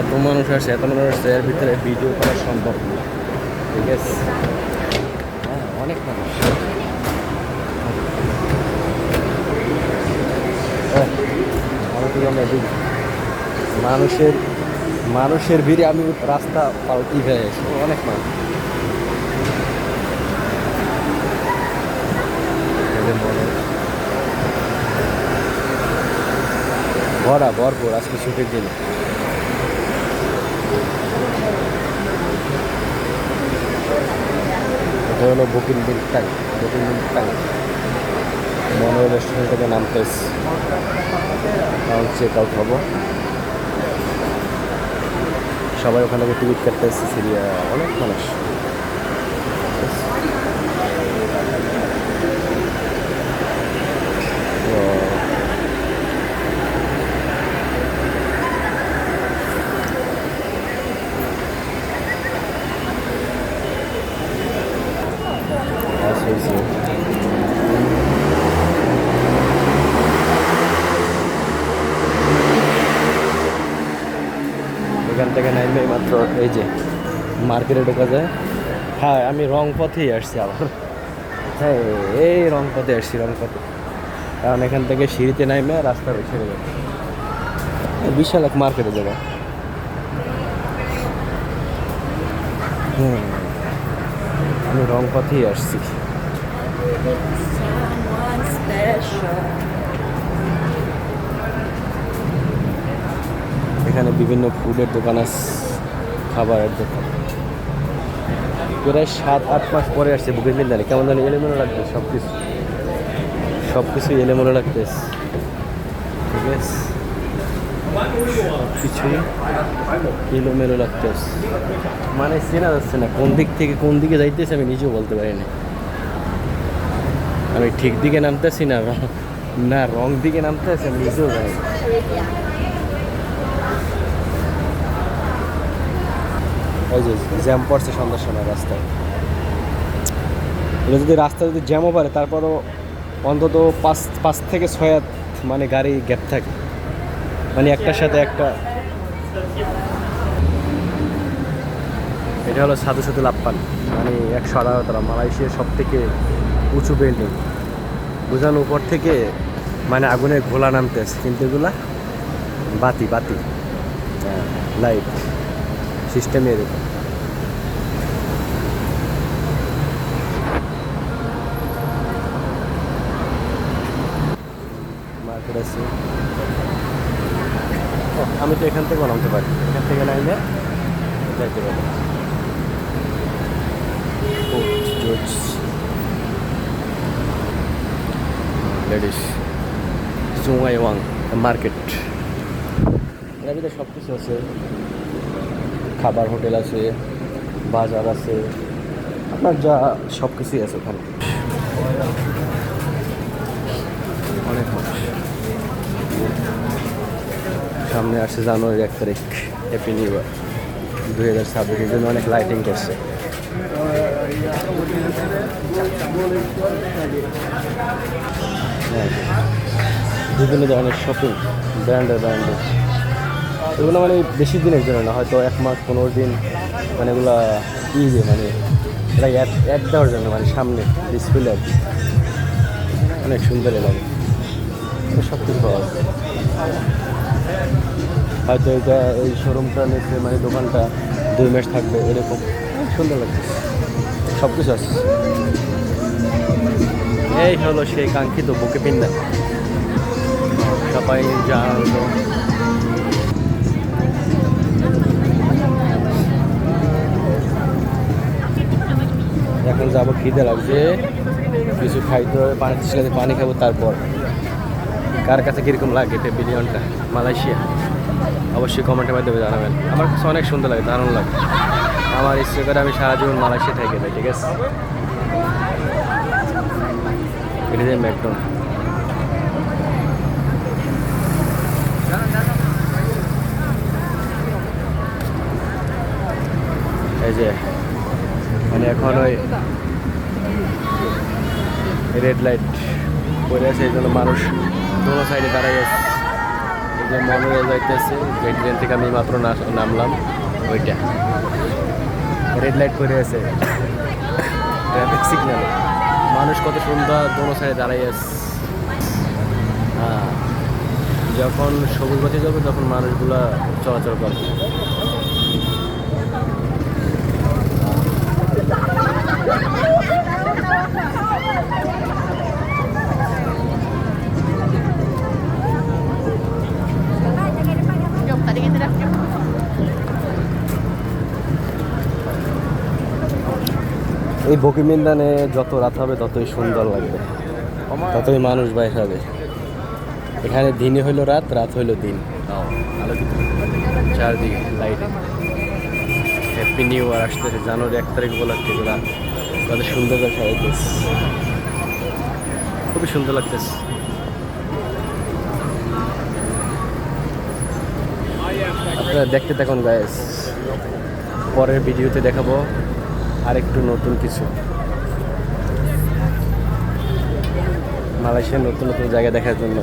এত মানুষ আসছে এর ভিতরে ভিডিও করা সম্ভব না, ঠিক আছে? হ্যাঁ, অনেক মানুষ। মানুষের ভিড়ে আমি রাস্তা পাল্টি হয়ে গেছি, অনেক মানুষ। ভরপুর আজকে ছুটির দিন। এটা হলো বুকিং বিল টাইম। মনে রেস্টুরেন্ট থেকে নামতেছি, চেক আউট হবো। সবাই ওখানে টিকিট কাটতে এসেছে, সিরিয়া অনেক মানুষ। এখান থেকে নামবে মাত্র এই যে মার্কেটে ঢোকা যায়। হ্যাঁ, আমি রং পথেই আসছি আবার। হ্যাঁ, এই রং পথে আসছি, কারণ এখান থেকে সিঁড়িতে নামে রাস্তা ছেড়ে যাবে। বিশাল এক মার্কেটে যাবে। আমি রং পথেই আসছি। এখানে বিভিন্ন ফুডের দোকান আছে, খাবারের দোকান। প্রায় 7-8 মাস পরে আসছে বুকের মিল। জানি কেমন জানি এলোমেলো লাগবে, সব কিছু এলোমেলো লাগতেছে, ঠিক আছে? কিছুই এলোমেলো লাগতেছে, মানে চেনা যাচ্ছে না কোন দিক থেকে কোন দিকে যাইতেছে, আমি নিজেও বলতে পারি না। আমি ঠিক দিকে নামতেছি না রং দিকে নামতেছি, আমি নিজেও জানি। ওই যে জ্যাম পড়ছে সন্ধ্যার সময় রাস্তায়। এটা যদি রাস্তা যদি জ্যামও পারে, তারপরও অন্তত 5 থেকে 6 মানে গাড়ি গ্যাপ থাকে, মানে একটার সাথে একটা। এটা হলো সাধু লাপ্পান, মানে 118 তলা, মালয়েশিয়ার সব থেকে উঁচু বিল্ডিং। বুঝানো উপর থেকে মানে আগুনের ঘোলা নামতেছে, কিন্তু এগুলা বাতি লাইট সিস্টেমে এরকম। মার্কেট আছে। আমি তো এখান থেকেও নামতে পারি, এখান থেকে নামলে যাইতে পারি। লেডিস জুমাইওয়াং মার্কেট, এর ভিতরে সব কিছু আছে। খাবার হোটেল আছে, বাজার আছে, আপনার যা সব কিছুই আছে ওখানে। অনেক মানুষ। সামনে আসছে জানুয়ারির 1 তারিখ, হ্যাপি নিউ ইয়ার 2026। এর জন্য অনেক লাইটিং করছে। বিভিন্ন ধরনের শপিং, ব্র্যান্ডের এগুলো মানে বেশি দিনের জন্য না, হয়তো 1 মাস 15 দিন, মানে এগুলা মানে এটা অ্যাড দেওয়ার জন্য, মানে সামনে ডিসপ্লে আর কি। অনেক সুন্দর লাগে, সব কিছু পাওয়া যায়। হয়তো এই শোরুমটা নিচ্ছে, মানে দোকানটা 2 মাস থাকবে, এরকম সুন্দর লাগছে। সব কিছু আছে। এই হলো সেই কাঙ্ক্ষিত বুকে পিন্ডা। সবাই জানো, এখন যাবো, খিদে লাগছে, কিছু খাইতে হবে, পানি খাবো। তারপর কার কাছে কীরকম লাগে প্যাভিলিয়নটা মালয়েশিয়া, অবশ্যই কমেন্টের মাধ্যমে জানাবেন। আমার কাছে অনেক সুন্দর লাগে, দারুণ লাগে। আমার ইচ্ছে করে আমি সারা জীবন মালয়েশিয়া থেকে যাই, ঠিক আছে? এটা যে ম্যাকডোনাল্ড, এই যে মানে এখন ওই রেড লাইট পড়ে আছে, এই জন্য মানুষ দোনো সাইডে দাঁড়াই আছে। যে মনোরেল যাইতেছে, যে ট্রেন থেকে আমি মাত্র নামলাম, ওইটা রেড লাইট করে আছে ট্রাফিক সিগন্যালে। মানুষ কত সুন্দর দোনো সাইডে দাঁড়াই আছে। যখন সবুজ বাতি যাবে তখন মানুষগুলা চলাচল করবে। এই বকিমিন্দানে যত রাত হবে ততই সুন্দর লাগবে, ততই মানুষ বাইর হবে। এখানে দিনে হইলো রাত, রাত হইলো দিন, আলোকিত চারদিকে লাইটে। হ্যাপি নিউ ইয়ার আসতেছে, জানুয়ারি 1 তারিখ উপলক্ষে এগুলা কত সুন্দর করে সাজাইতেছে, খুবই সুন্দর লাগতেছে। আপনারা দেখতে থাকুন গাইস, পরের ভিডিওতে দেখাবো আরেকটু নতুন কিছু, মালয়েশিয়ার নতুন নতুন জায়গা দেখার জন্য।